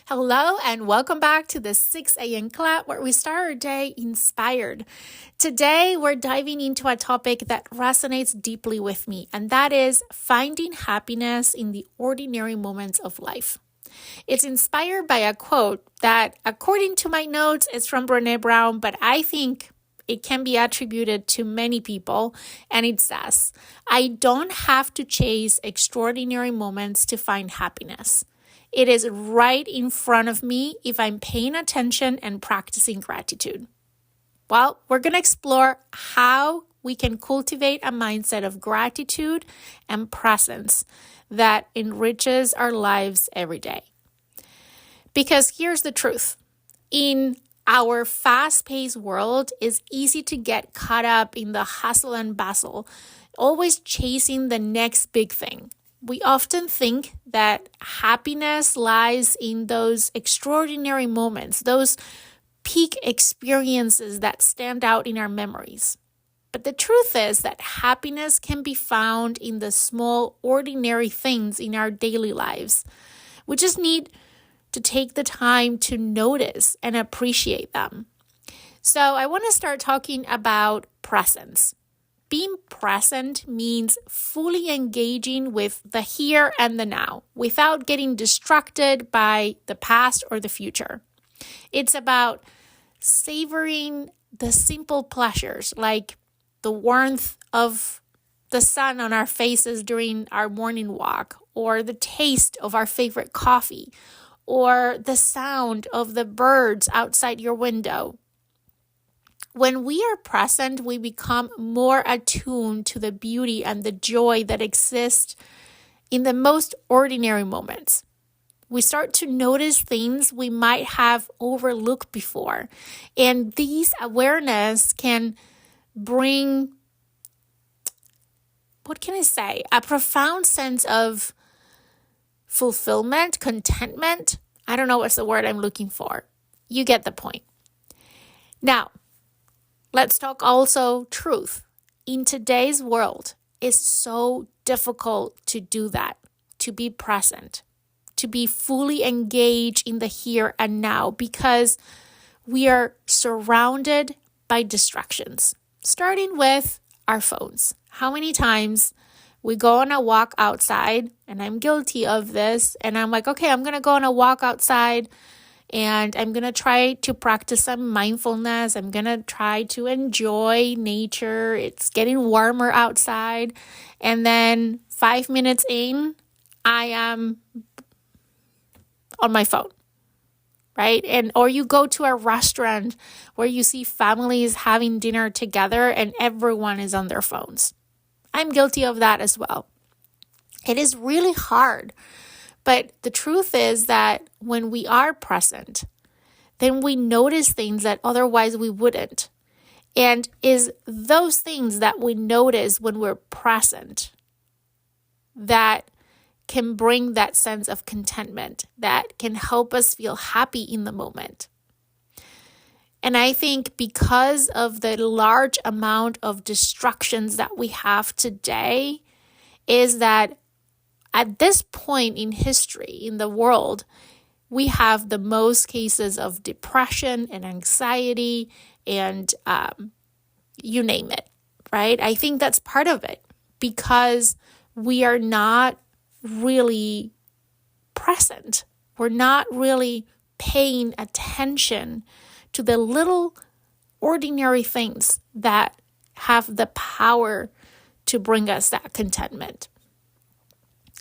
Hello and welcome back to the 6 a.m. Clap where we start our day inspired. Today we're diving into a topic that resonates deeply with me, and that is finding happiness in the ordinary moments of life. It's inspired by a quote that, according to my notes, is from Brené Brown, but I think it can be attributed to many people, and it says, "I don't have to chase extraordinary moments to find happiness. It is right in front of me if I'm paying attention and practicing gratitude." Well, we're going to explore how we can cultivate a mindset of gratitude and presence that enriches our lives every day. Because here's the truth. In our fast-paced world, it's easy to get caught up in the hustle and bustle, always chasing the next big thing. We often think that happiness lies in those extraordinary moments, those peak experiences that stand out in our memories. But the truth is that happiness can be found in the small, ordinary things in our daily lives. We just need to take the time to notice and appreciate them. So I want to start talking about presence. Being present means fully engaging with the here and the now without getting distracted by the past or the future. It's about savoring the simple pleasures like the warmth of the sun on our faces during our morning walk, or the taste of our favorite coffee, or the sound of the birds outside your window. When we are present, we become more attuned to the beauty and the joy that exists in the most ordinary moments. We start to notice things we might have overlooked before. And these awareness can bring, a profound sense of fulfillment, contentment. I don't know what's the word I'm looking for. You get the point. Now, let's talk also truth. In today's world, it's so difficult to do that, to be present, to be fully engaged in the here and now, because we are surrounded by distractions, starting with our phones. How many times we go on a walk outside, and I'm guilty of this, and I'm like, okay, I'm going to go on a walk outside, and I'm going to try to practice some mindfulness. I'm going to try to enjoy nature. It's getting warmer outside. And then 5 minutes in, I am on my phone, right? Or you go to a restaurant where you see families having dinner together and everyone is on their phones. I'm guilty of that as well. It is really hard. But the truth is that when we are present, then we notice things that otherwise we wouldn't. And is those things that we notice when we're present that can bring that sense of contentment, that can help us feel happy in the moment. And I think because of the large amount of distractions that we have today, is that at this point in history, in the world, we have the most cases of depression and anxiety and you name it, right? I think that's part of it because we are not really present. We're not really paying attention to the little ordinary things that have the power to bring us that contentment.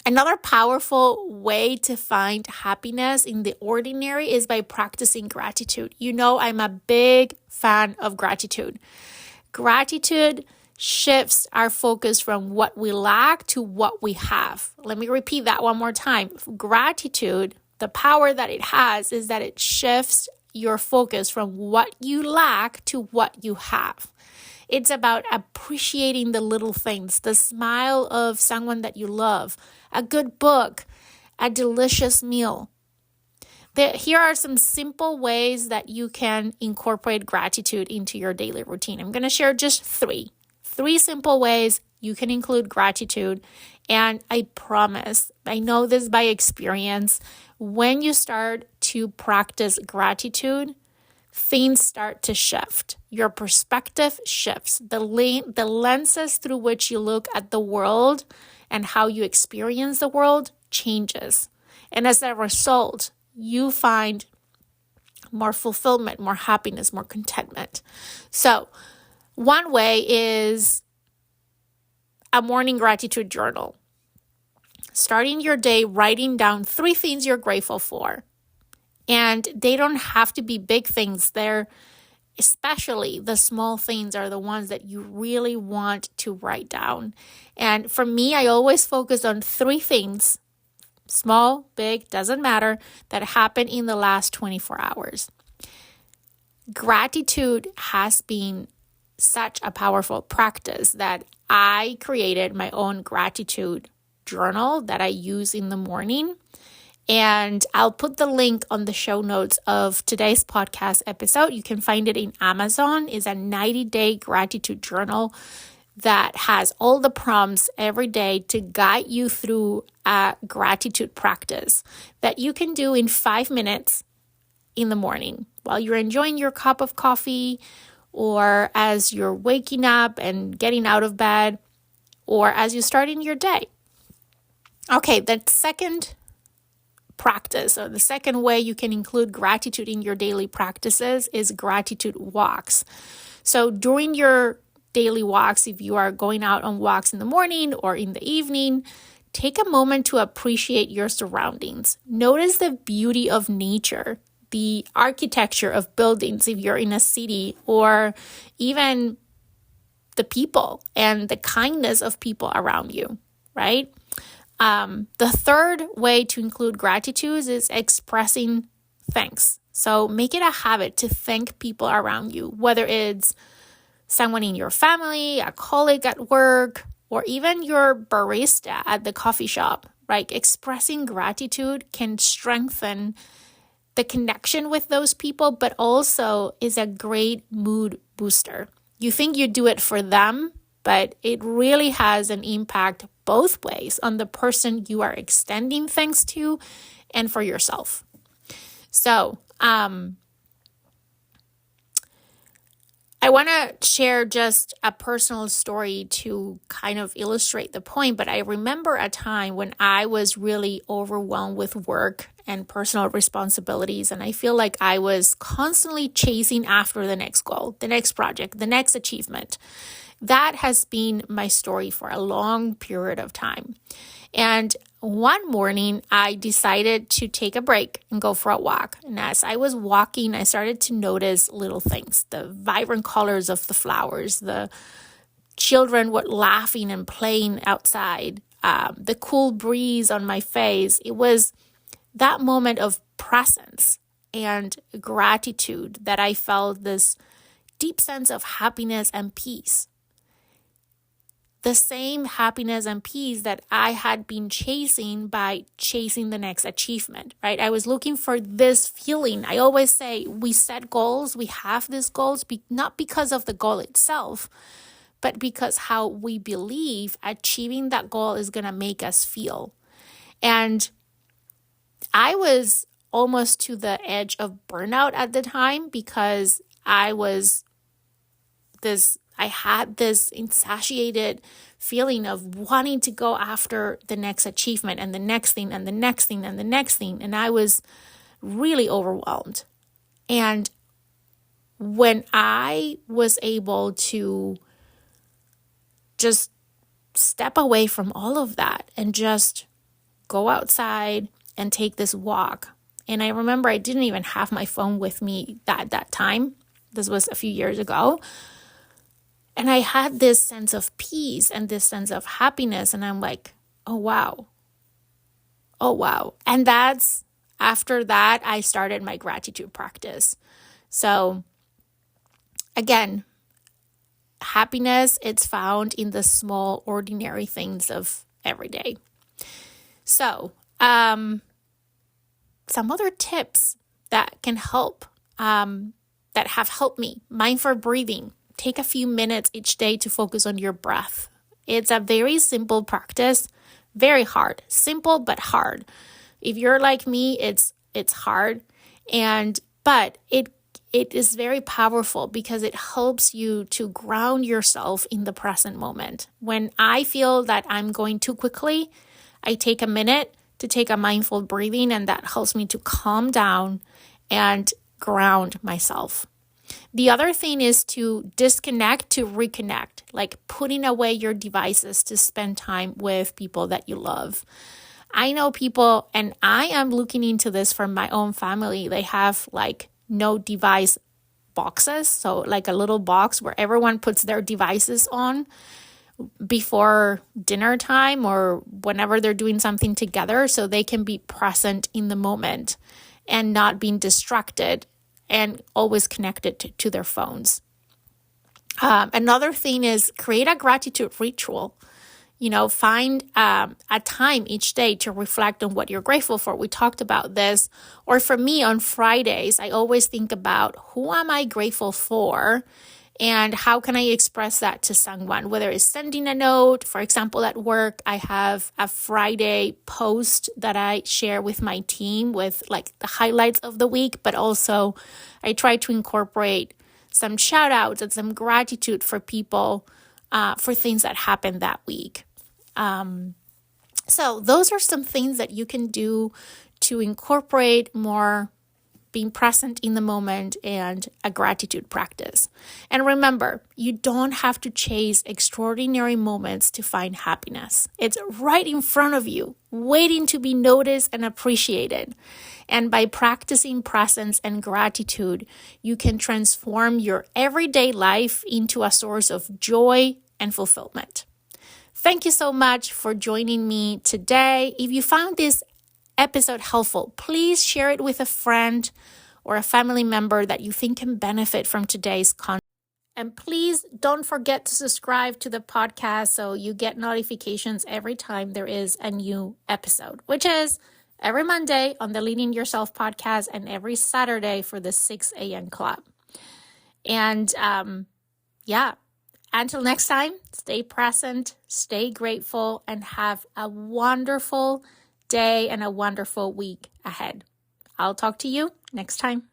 Another powerful way to find happiness in the ordinary is by practicing gratitude. You know, I'm a big fan of gratitude. Gratitude shifts our focus from what we lack to what we have. Let me repeat that one more time. Gratitude, the power that it has is that it shifts your focus from what you lack to what you have. It's about appreciating the little things, the smile of someone that you love, a good book, a delicious meal. Here are some simple ways that you can incorporate gratitude into your daily routine. I'm going to share just three simple ways you can include gratitude. And I promise, I know this by experience, when you start to practice gratitude, things start to shift. Your perspective shifts. The lenses through which you look at the world and how you experience the world changes. And as a result, you find more fulfillment, more happiness, more contentment. So one way is a morning gratitude journal. Starting your day writing down 3 things you're grateful for. And they don't have to be big things. They're especially the small things are the ones that you really want to write down. And for me, I always focus on 3 things, small, big, doesn't matter, that happened in the last 24 hours. Gratitude has been such a powerful practice that I created my own gratitude journal that I use in the morning. And I'll put the link on the show notes of today's podcast episode. You can find it in Amazon. It's a 90-day gratitude journal that has all the prompts every day to guide you through a gratitude practice that you can do in 5 minutes in the morning while you're enjoying your cup of coffee, or as you're waking up and getting out of bed, or as you're starting your day. Okay, the second practice, or the second way you can include gratitude in your daily practices, is gratitude walks. So during your daily walks, if you are going out on walks in the morning or in the evening, take a moment to appreciate your surroundings. Notice the beauty of nature, the architecture of buildings if you're in a city, or even the people and the kindness of people around you, right? The third way to include gratitude is expressing thanks. So make it a habit to thank people around you, whether it's someone in your family, a colleague at work, or even your barista at the coffee shop, right? Expressing gratitude can strengthen the connection with those people, but also is a great mood booster. You think you do it for them, but it really has an impact both ways on the person you are extending thanks to and for yourself. So, I want to share just a personal story to kind of illustrate the point, but I remember a time when I was really overwhelmed with work and personal responsibilities, and I feel like I was constantly chasing after the next goal, the next project, the next achievement. That has been my story for a long period of time. And one morning, I decided to take a break and go for a walk. And as I was walking, I started to notice little things, the vibrant colors of the flowers, the children were laughing and playing outside, the cool breeze on my face. It was that moment of presence and gratitude that I felt this deep sense of happiness and peace. The same happiness and peace that I had been chasing by chasing the next achievement, right? I was looking for this feeling. I always say we set goals, we have these goals, not because of the goal itself, but because how we believe achieving that goal is going to make us feel. And I was almost to the edge of burnout at the time because I had this insatiated feeling of wanting to go after the next achievement and the next thing and the next thing and the next thing. And I was really overwhelmed. And when I was able to just step away from all of that and just go outside and take this walk. And I remember I didn't even have my phone with me at that time. This was a few years ago. And I had this sense of peace and this sense of happiness. And I'm like, oh, wow. Oh, wow. And after that, I started my gratitude practice. So again, happiness, it's found in the small, ordinary things of every day. So some other tips that can help, that have helped me: mindful breathing. Take a few minutes each day to focus on your breath. It's a very simple practice, very hard. Simple but hard. If you're like me, it's hard. But it is very powerful because it helps you to ground yourself in the present moment. When I feel that I'm going too quickly, I take a minute to take a mindful breathing, and that helps me to calm down and ground myself. The other thing is to disconnect to reconnect, like putting away your devices to spend time with people that you love. I know people, and I am looking into this from my own family. They have like no device boxes. So like a little box where everyone puts their devices on before dinner time or whenever they're doing something together, so they can be present in the moment and not being distracted and always connected to their phones. Another thing is create a gratitude ritual. Find a time each day to reflect on what you're grateful for. We talked about this. Or for me, on Fridays, I always think about who am I grateful for and how can I express that to someone, whether it's sending a note. For example, at work, I have a Friday post that I share with my team with like the highlights of the week, but also I try to incorporate some shout outs and some gratitude for people for things that happened that week. So those are some things that you can do to incorporate more being present in the moment and a gratitude practice. And remember, you don't have to chase extraordinary moments to find happiness. It's right in front of you, waiting to be noticed and appreciated. And by practicing presence and gratitude, you can transform your everyday life into a source of joy and fulfillment. Thank you so much for joining me today. If you found this episode helpful, please share it with a friend or a family member that you think can benefit from today's content. And please don't forget to subscribe to the podcast so you get notifications every time there is a new episode, which is every Monday on the Leading Yourself podcast and every Saturday for the 6 a.m. club. And until next time, stay present, stay grateful, and have a wonderful day and a wonderful week ahead. I'll talk to you next time.